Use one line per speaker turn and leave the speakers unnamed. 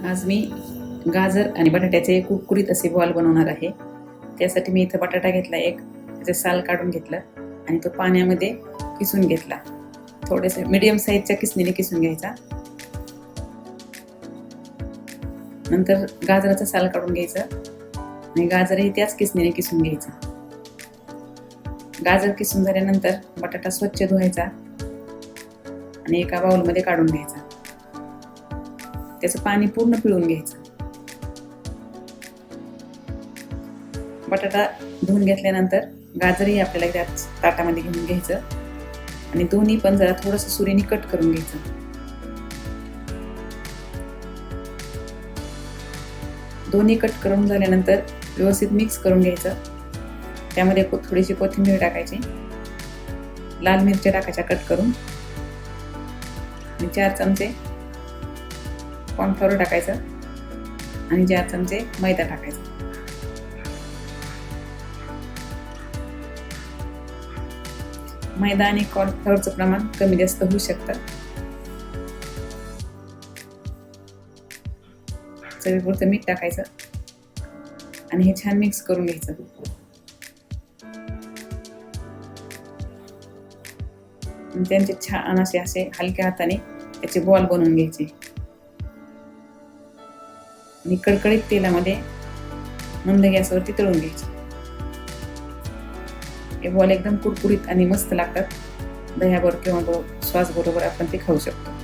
आज मी गाजर आणि बटाट्याचे कुरकुरीत असे बॉल बनवणार आहे. त्यासाठी मी इथं बटाटा घेतला एक, त्याचे साल काढून घेतलं आणि तो पाण्यामध्ये किसून घेतला. थोडेसे मीडियम साईजच्या किसणीने किसून घ्यायचा. नंतर गाजराचं साल काढून घ्यायचं आणि गाजरही त्याच किसणीने किसून घ्यायचं. गाजर किसून झाल्यानंतर बटाटा स्वच्छ धुवायचा आणि एका बाउलमध्ये काढून घ्यायचा. त्याचं पाणी पूर्ण पिळून घ्यायचं. बटाटा धुवून घेतल्यानंतर गाजरही आपल्याला त्याच ताटामध्ये घेऊन घ्यायचं आणि दोन्ही पण जरा थोडंसं सुरीने कट करून घ्यायचं. दोन्ही कट करून झाल्यानंतर व्यवस्थित मिक्स करून घ्यायचं. त्यामध्ये थोडीशी कोथिंबीर टाकायची, लाल मिरच्या टाकायच्या कट करून आणि 4 चमचे कॉर्नफ्लॉवर टाकायचं आणि 4 चमचे मैदा टाकायचा. मैदा आणि कॉर्नफ्लॉवरचं प्रमाण कमी जास्त होऊ शकतं. चवीपुरतं मीठ टाकायचं आणि हे छान मिक्स करून घ्यायचं. त्यांचे छान असे हलक्या हाताने त्याचे बॉल बनवून घ्यायचे आणि कडकडीत तेलामध्ये मंद गॅसवरती तळून घ्यायचे. हे बॉल एकदम कुरकुरीत आणि मस्त लागतात. दह्याबरोबर किंवा सॉस बरोबर आपण ते खाऊ शकतो.